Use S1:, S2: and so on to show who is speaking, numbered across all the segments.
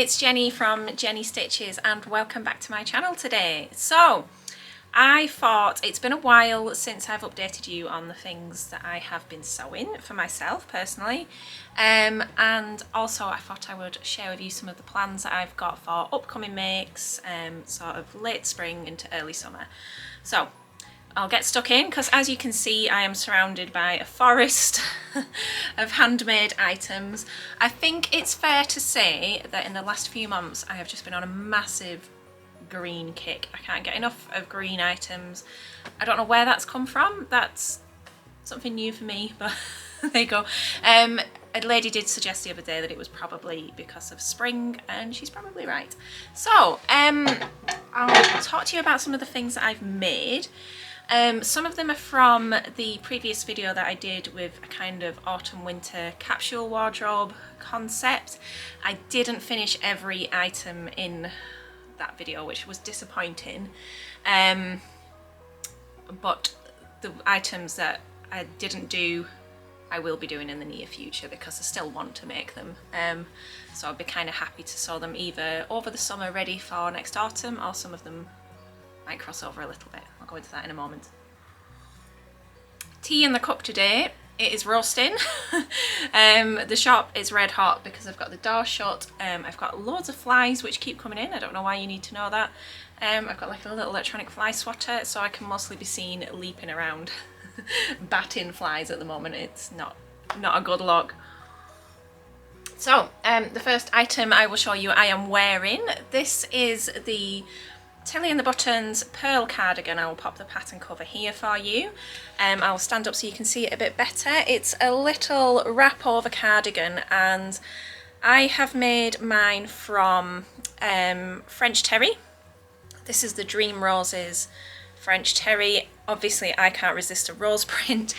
S1: it's Jenny from Jenny Stitches and welcome back to my channel today. So I thought it's been a while since I've updated you on the things that I have been sewing for myself personally, and also I thought I would share with you some of the plans that I've got for upcoming makes, sort of late spring into early summer. So I'll get stuck in because, as you can see, I am surrounded by a forest of handmade items. I think it's fair to say that in the last few months I have just been on a massive green kick. I can't get enough of green items. I don't know where that's come from. That's something new for me, but there you go. A lady did suggest the other day that it was probably because of spring, and she's probably right. So I'll talk to you about some of the things that I've made. Some of them are from the previous video that I did with a kind of autumn-winter capsule wardrobe concept. I didn't finish every item in that video, which was disappointing, but the items that I didn't do I will be doing in the near future because I still want to make them, so I'll be kind of happy to sew them either over the summer ready for next autumn, or some of them might cross over a little bit. I'll go into that in a moment. Tea in the cup today. It is roasting. The shop is red hot because I've got the door shut. I've got loads of flies which keep coming in. I don't know why you need to know that. I've got like a little electronic fly swatter, so I can mostly be seen leaping around batting flies at the moment. It's not a good look. So the first item I will show you I am wearing. This is the Telly and the Buttons pearl cardigan. I will pop the pattern cover here for you. I'll stand up so you can see it a bit better. It's a little wrap over cardigan, and I have made mine from French Terry. This is the Dream Roses French Terry. Obviously I can't resist a rose print,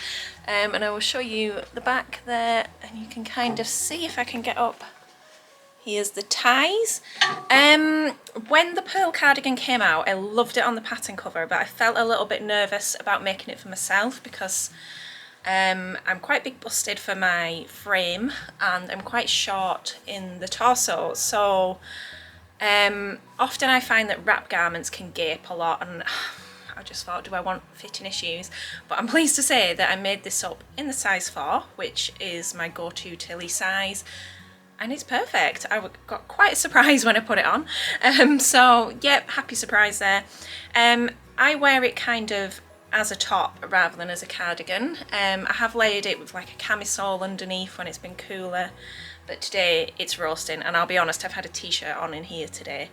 S1: and I will show you the back there, and you can kind of see if I can get up. Here's the ties. When the pearl cardigan came out, I loved it on the pattern cover, but I felt a little bit nervous about making it for myself because I'm quite big busted for my frame and I'm quite short in the torso, so often I find that wrap garments can gape a lot, and I just thought, do I want fitting issues? But I'm pleased to say that I made this up in the size 4, which is my go-to Tilly size. And it's perfect. I got quite a surprise when I put it on. So yep, happy surprise there. I wear it kind of as a top rather than as a cardigan. I have layered it with like a camisole underneath when it's been cooler, but today it's roasting, and I'll be honest, I've had a t-shirt on in here today,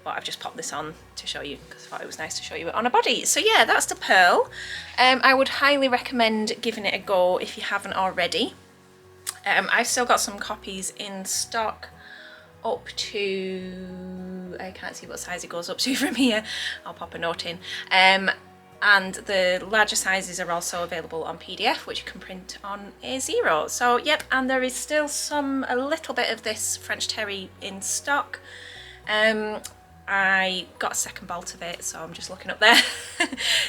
S1: but I've just popped this on to show you because I thought it was nice to show you it on a body. So yeah, that's the pearl. I would highly recommend giving it a go if you haven't already. I've still got some copies in stock up to, I can't see what size it goes up to from here, I'll pop a note in, and the larger sizes are also available on PDF, which you can print on A0. So yep, and there is still a little bit of this French Terry in stock. I got a second bolt of it, so I'm just looking up there.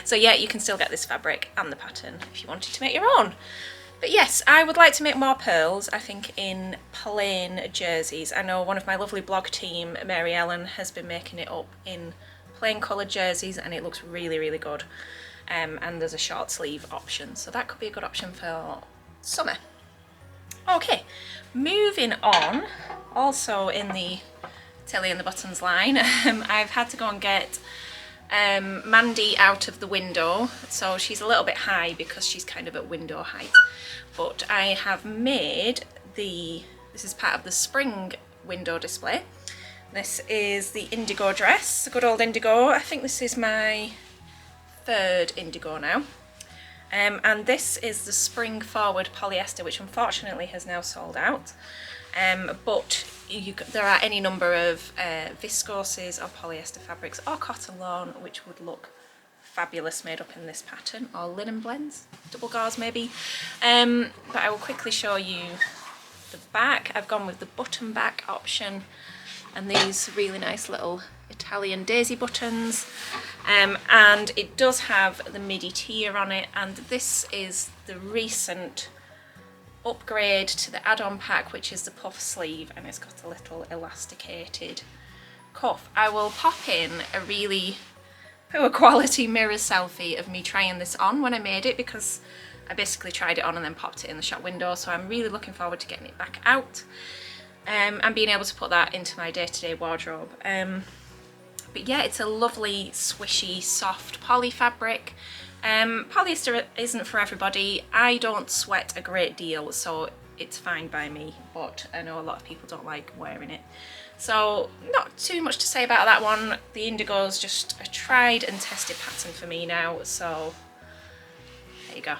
S1: So yeah, you can still get this fabric and the pattern if you wanted to make your own. But yes, I would like to make more pearls, I think, in plain jerseys. I know one of my lovely blog team, Mary Ellen, has been making it up in plain coloured jerseys, and it looks really, really good. And there's a short sleeve option, so that could be a good option for summer. Okay, moving on, also in the Telly and the Buttons line, I've had to go and get Mandy out of the window, so she's a little bit high because she's kind of at window height, but I have made this is part of the spring window display. This is the Indigo Dress, the good old Indigo. I think this is my 3rd Indigo now, and this is the spring Forward Polyester, which unfortunately has now sold out, but there are any number of viscoses or polyester fabrics or cotton lawn which would look fabulous made up in this pattern, or linen blends, double gauze maybe. But I will quickly show you the back. I've gone with the button back option, and these really nice little Italian daisy buttons, and it does have the Midi tier on it, and this is the recent upgrade to the add-on pack, which is the puff sleeve, and it's got a little elasticated cuff. I will pop in a really poor quality mirror selfie of me trying this on when I made it, because I basically tried it on and then popped it in the shop window, so I'm really looking forward to getting it back out and being able to put that into my day-to-day wardrobe. But yeah, it's a lovely swishy soft poly fabric. Polyester isn't for everybody. I don't sweat a great deal, so it's fine by me, but I know a lot of people don't like wearing it. So not too much to say about that one. The Indigo's just a tried and tested pattern for me now, so there you go.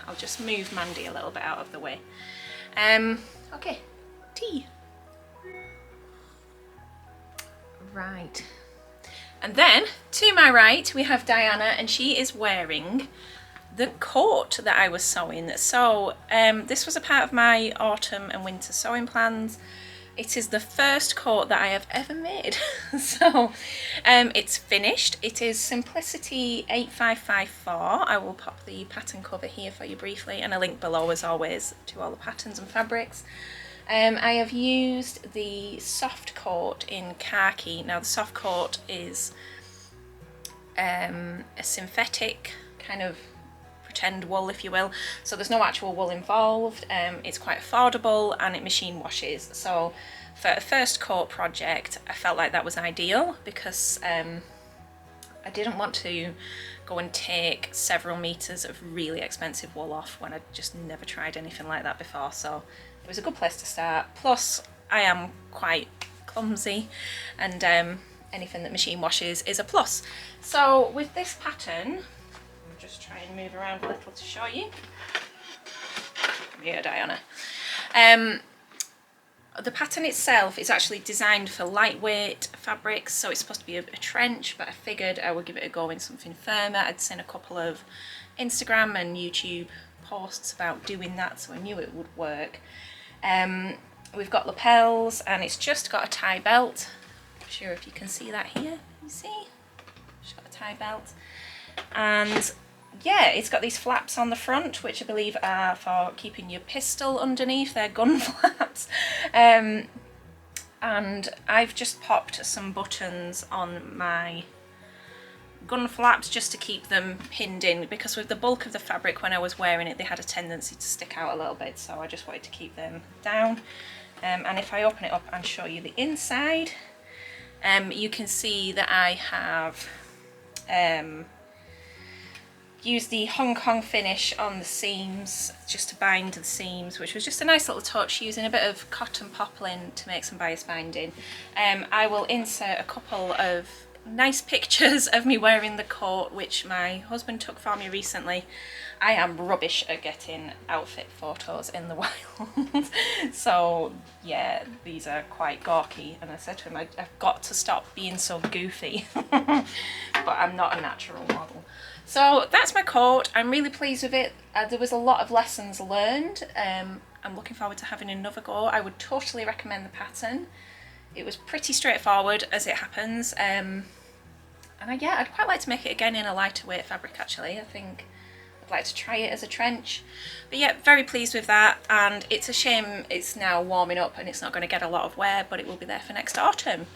S1: I'll just move Mandy a little bit out of the way. Okay, tea. Right. And then to my right we have Diana, and she is wearing the coat that I was sewing. So this was a part of my autumn and winter sewing plans. It is the first coat that I have ever made. So it's finished. It is Simplicity 8554. I will pop the pattern cover here for you briefly, and a link below as always to all the patterns and fabrics. I have used the soft coat in Khaki. Now the soft coat is a synthetic kind of pretend wool, if you will, so there's no actual wool involved. It's quite affordable and it machine washes, so for a first coat project I felt like that was ideal, because I didn't want to go and take several meters of really expensive wool off when I'd just never tried anything like that before, so it was a good place to start. Plus I am quite clumsy, and anything that machine washes is a plus. So with this pattern, I'll just try and move around a little to show you. Come here, Diana. The pattern itself is actually designed for lightweight fabrics, so it's supposed to be a trench, but I figured I would give it a go in something firmer. I'd seen a couple of Instagram and YouTube posts about doing that, so I knew it would work. We've got lapels, and it's just got a tie belt. I'm not sure if you can see that here. You see? It's got a tie belt. And yeah, it's got these flaps on the front, which I believe are for keeping your pistol underneath. They're gun flaps. And I've just popped some buttons on my gun flaps just to keep them pinned in, because with the bulk of the fabric when I was wearing it, they had a tendency to stick out a little bit, so I just wanted to keep them down. And if I open it up and show you the inside, you can see that I have used the Hong Kong finish on the seams just to bind the seams, which was just a nice little touch, using a bit of cotton poplin to make some bias binding. I will insert a couple of nice pictures of me wearing the coat, which my husband took for me recently. I am rubbish at getting outfit photos in the wild. So yeah, these are quite gawky, and I said to him I've got to stop being so goofy. But I'm not a natural model. So that's my coat. I'm really pleased with it. There was a lot of lessons learned. I'm looking forward to having another go. I would totally recommend the pattern. It was pretty straightforward as it happens. And yeah, I'd quite like to make it again in a lighter weight fabric actually. I think I'd like to try it as a trench. But yeah, very pleased with that, and it's a shame it's now warming up and it's not going to get a lot of wear, but it will be there for next autumn.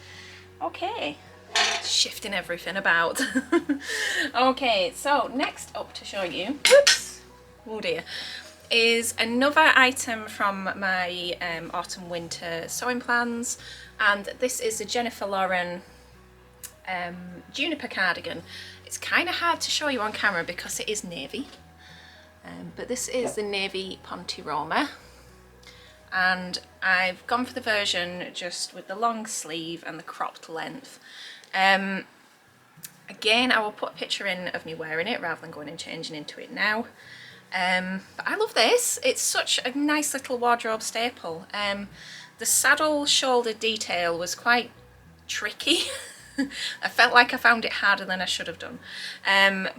S1: Okay, shifting everything about. Okay, so next up to show you, whoops, oh dear, is another item from my autumn winter sewing plans, and this is the Jennifer Lauren Juniper Cardigan. It's kind of hard to show you on camera because it is navy, but this is the navy Ponte Roma, and I've gone for the version just with the long sleeve and the cropped length. Again, I will put a picture in of me wearing it rather than going and changing into it now. But I love this. It's such a nice little wardrobe staple. The saddle shoulder detail was quite tricky. I felt like I found it harder than I should have done,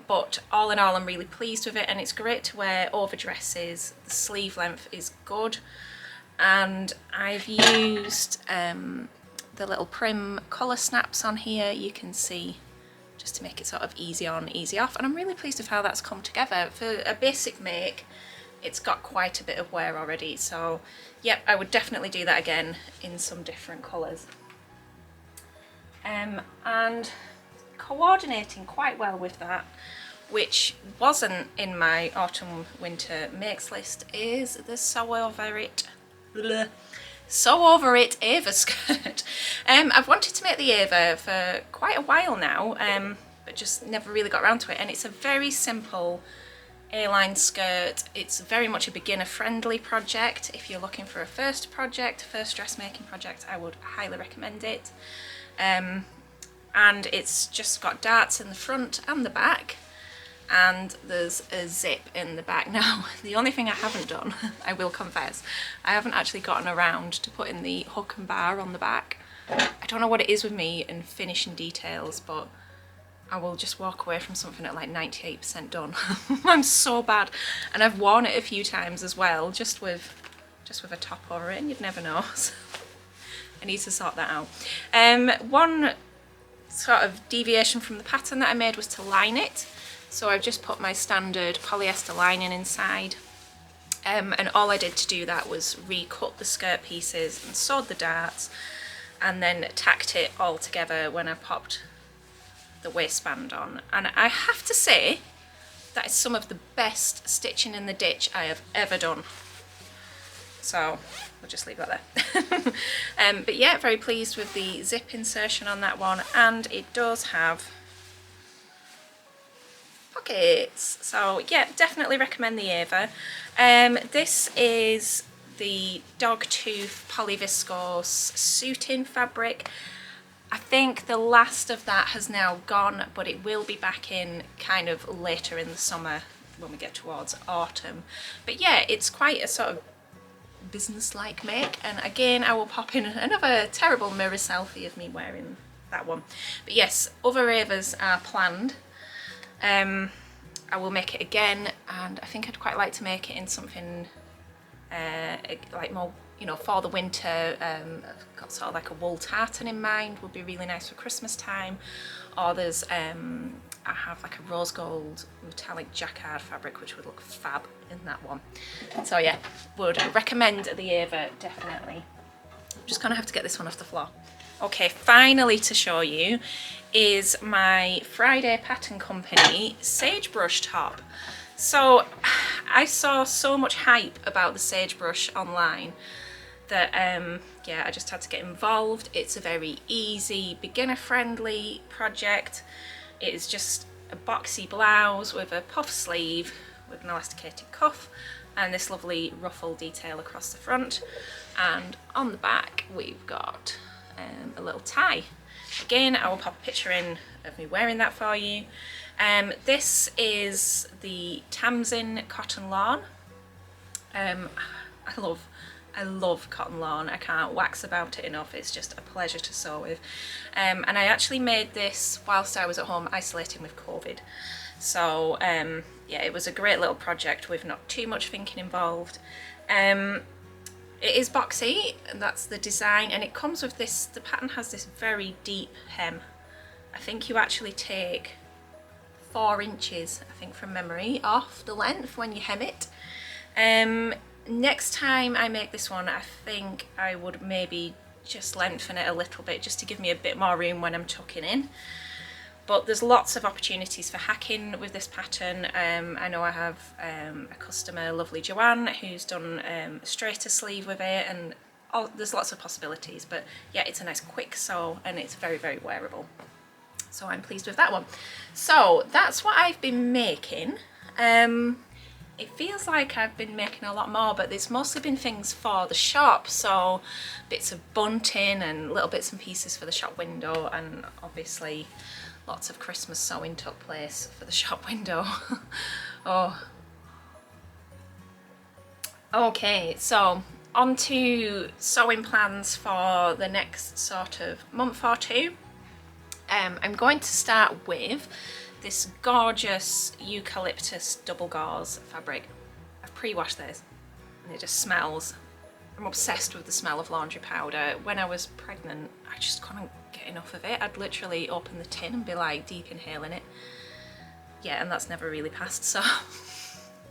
S1: but all in all I'm really pleased with it, and it's great to wear over dresses. The sleeve length is good, and I've used the little prim collar snaps on here, you can see, just to make it sort of easy on, easy off, and I'm really pleased with how that's come together. For a basic make, it's got quite a bit of wear already. So yep, I would definitely do that again in some different colours. And coordinating quite well with that, which wasn't in my autumn winter makes list, is the Sew Over It Ava Skirt. I've wanted to make the Ava for quite a while now, but just never really got around to it, and it's a very simple A-line skirt. It's very much a beginner friendly project. If you're looking for a first dressmaking project, I would highly recommend it. And it's just got darts in the front and the back, and there's a zip in the back. Now, the only thing I haven't done, I will confess, I haven't actually gotten around to putting the hook and bar on the back. I don't know what it is with me and finishing details, but I will just walk away from something at like 98% done. I'm so bad, and I've worn it a few times as well, just with a top over it, and you'd never know. So I need to sort that out. One sort of deviation from the pattern that I made was to line it. So I've just put my standard polyester lining inside, and all I did to do that was recut the skirt pieces and sewed the darts, and then tacked it all together when I popped the waistband on. And I have to say that is some of the best stitching in the ditch I have ever done. So we'll just leave that there. But yeah, very pleased with the zip insertion on that one, and it does have pockets. So yeah, definitely recommend the Ava. This is the Dogtooth Polyviscose suiting fabric. I think the last of that has now gone, but it will be back in kind of later in the summer when we get towards autumn. But yeah, it's quite a sort of business-like make, and again I will pop in another terrible mirror selfie of me wearing that one. But yes, other Avas are planned. I will make it again, and I think I'd quite like to make it in something like more, you know, for the winter. I've got sort of like a wool tartan in mind, would be really nice for Christmas time. Or there's I have like a rose gold metallic jacquard fabric which would look fab in that one. So yeah, would recommend the Ava, definitely. Just gonna have to get this one off the floor. Okay, finally to show you is my Friday Pattern Company Sagebrush top. So I saw so much hype about the Sagebrush online that yeah, I just had to get involved. It's a very easy, beginner friendly project. It is just a boxy blouse with a puff sleeve with an elasticated cuff and this lovely ruffle detail across the front, and on the back we've got a little tie. Again, I will pop a picture in of me wearing that for you. This is the Tamzin cotton lawn. I love cotton lawn. I can't wax about it enough. It's just a pleasure to sew with. And I actually made this whilst I was at home isolating with COVID. So yeah, it was a great little project with not too much thinking involved. It is boxy, and that's the design, and it comes with this, the pattern has this very deep hem. I think you actually take 4 inches, I think from memory, off the length when you hem it. Next time I make this one, I think I would maybe just lengthen it a little bit just to give me a bit more room when I'm tucking in. But there's lots of opportunities for hacking with this pattern. I know I have a customer, lovely Joanne, who's done a straighter sleeve with it, and there's lots of possibilities. But yeah, it's a nice quick sew and it's very, very wearable. So I'm pleased with that one. So that's what I've been making. It feels like I've been making a lot more, but it's mostly been things for the shop. So bits of bunting and little bits and pieces for the shop window, and obviously lots of Christmas sewing took place for the shop window. Oh. Okay, so on to sewing plans for the next sort of month or two. I'm going to start with this gorgeous eucalyptus double gauze fabric. I've pre-washed this and it just smells. I'm obsessed with the smell of laundry powder. When I was pregnant, I just couldn't get enough of it. I'd literally open the tin and be like deep inhaling it. Yeah, and that's never really passed, so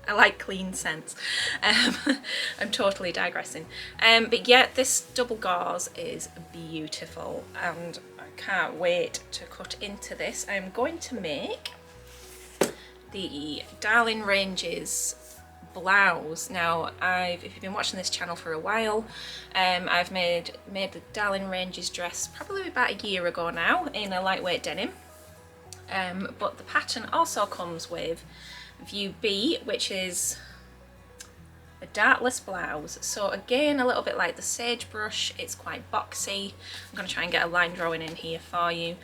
S1: I like clean scents. I'm totally digressing. But yeah, this double gauze is beautiful and I can't wait to cut into this. I'm going to make the Darling Ranges blouse. Now, if you've been watching this channel for a while, I've made the Darling Ranges dress probably about a year ago now in a lightweight denim. But the pattern also comes with View B, which is a dartless blouse. So again, a little bit like the Sagebrush, it's quite boxy. I'm going to try and get a line drawing in here for you.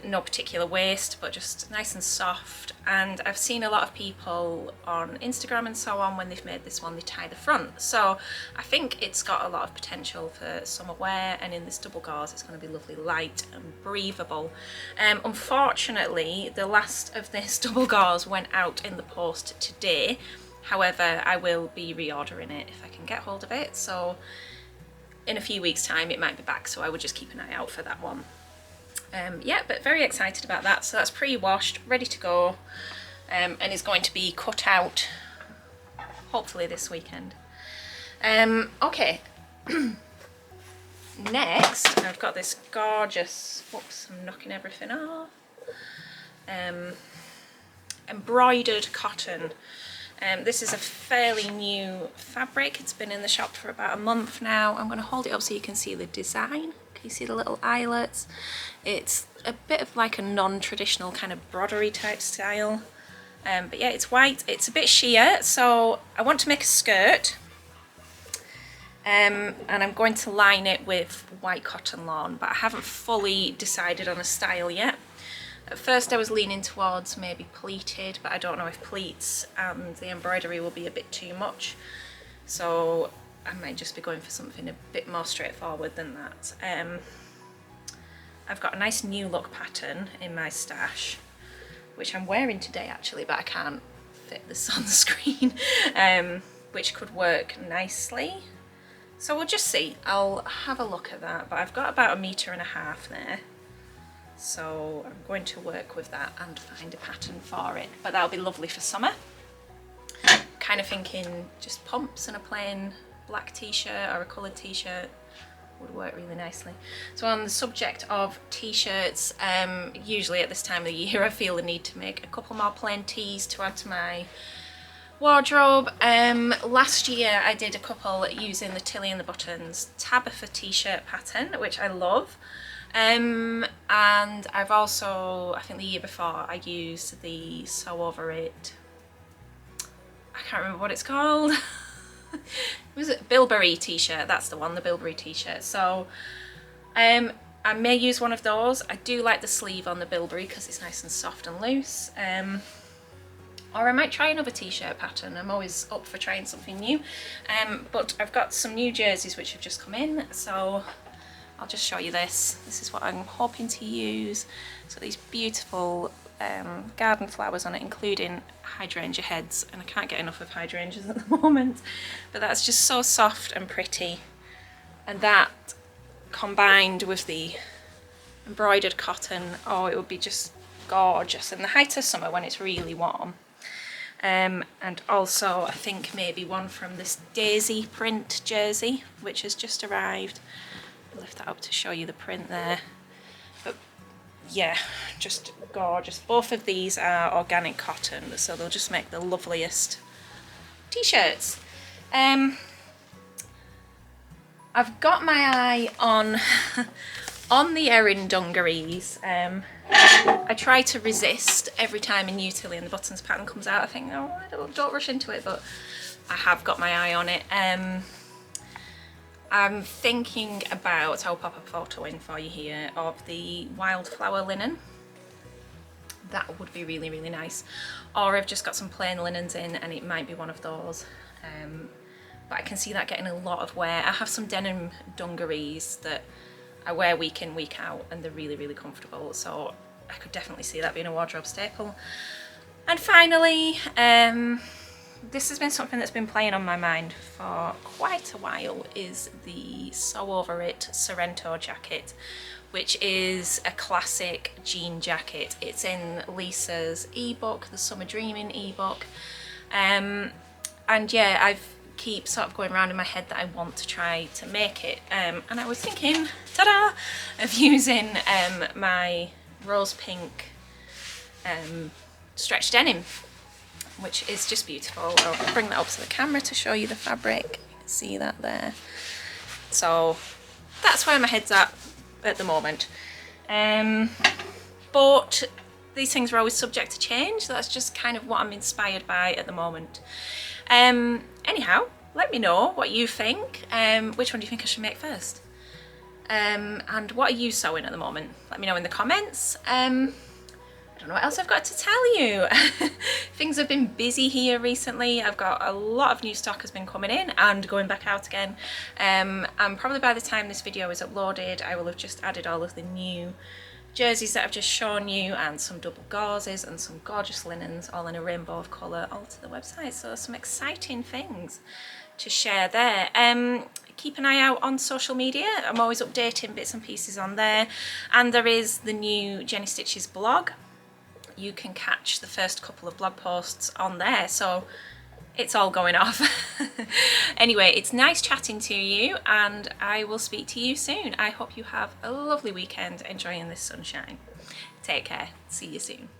S1: No particular waist, but just nice and soft. And I've seen a lot of people on Instagram and so on, when they've made this one, they tie the front. So I think it's got a lot of potential for summer wear, and in this double gauze it's going to be lovely, light and breathable. Unfortunately, the last of this double gauze went out in the post today. However, I will be reordering it if I can get hold of it. So in a few weeks' time it might be back, so I would just keep an eye out for that one. Yeah, but very excited about that. So that's pre-washed, ready to go, and is going to be cut out hopefully this weekend. Okay. Next, I've got this gorgeous, whoops, I'm knocking everything off, embroidered cotton. This is a fairly new fabric. It's been in the shop for about a month now. I'm going to hold it up so you can see the design. Can you see the little eyelets? It's a bit of like a non-traditional kind of broderie type style. But yeah, it's white. It's a bit sheer, so I want to make a skirt. And I'm going to line it with white cotton lawn, but I haven't fully decided on a style yet. At first I was leaning towards maybe pleated, but I don't know if pleats and the embroidery will be a bit too much. So I might just be going for something a bit more straightforward than that. I've got a nice new look pattern in my stash, which I'm wearing today actually, but I can't fit this on the screen, which could work nicely. So we'll just see. I'll have a look at that, but I've got about 1.5 meters there. So I'm going to work with that and find a pattern for it, but that'll be lovely for summer. Kind of thinking just pumps and a plain black t-shirt or a coloured t-shirt would work really nicely. So on the subject of t-shirts, usually at this time of the year I feel the need to make a couple more plain tees to add to my wardrobe. Last year I did a couple using the Telly and the Buttons Tabitha t-shirt pattern, which I love. And I've also, I think the year before, I used the So Over It, I can't remember what it's called. Was it Bilberry t-shirt? That's the one, the Bilberry t-shirt. So I may use one of those. I do like the sleeve on the Bilberry because it's nice and soft and loose. Or I might try another t-shirt pattern. I'm always up for trying something new. But I've got some new jerseys which have just come in, so I'll just show you this. This is what I'm hoping to use. It's got these beautiful garden flowers on it, including hydrangea heads, and I can't get enough of hydrangeas at the moment, but that's just so soft and pretty. And that combined with the embroidered cotton, oh, it would be just gorgeous in the height of summer when it's really warm. And also I think maybe one from this Daisy print jersey which has just arrived. I'll lift that up to show you the print there. But yeah, just gorgeous. Both of these are organic cotton, so they'll just make the loveliest t-shirts. I've got my eye on on the Erin dungarees. I try to resist every time a new Telly and the Buttons pattern comes out. I think, oh, don't rush into it, but I have got my eye on it. I'm thinking about, I'll pop a photo in for you here, of the wildflower linen. That would be really, really nice. Or I've just got some plain linens in and it might be one of those. But I can see that getting a lot of wear. I have some denim dungarees that I wear week in, week out, and they're really, really comfortable. So I could definitely see that being a wardrobe staple. And finally, this has been something that's been playing on my mind for quite a while, is the So Over It Sorrento jacket, which is a classic jean jacket. It's in Lisa's ebook, the Summer Dreaming ebook. And yeah, I've keep sort of going around in my head that I want to try to make it, and I was thinking, ta-da, of using my rose pink stretch denim, which is just beautiful. I'll bring that up to the camera to show you the fabric. You can see that there. So that's where my head's at the moment. But these things are always subject to change, so that's just kind of what I'm inspired by at the moment. Anyhow, let me know what you think. Which one do you think I should make first? And what are you sewing at the moment? Let me know in the comments. I don't know what else I've got to tell you. Things have been busy here recently. I've got a lot of new stock has been coming in and going back out again. And probably by the time this video is uploaded, I will have just added all of the new jerseys that I've just shown you, and some double gauzes and some gorgeous linens, all in a rainbow of colour, all to the website. So some exciting things to share there. Keep an eye out on social media. I'm always updating bits and pieces on there, and there is the new Jenny Stitches blog. You can catch the first couple of blog posts on there, so it's all going off. Anyway, it's nice chatting to you, and I will speak to you soon. I hope you have a lovely weekend enjoying this sunshine. Take care. See you soon.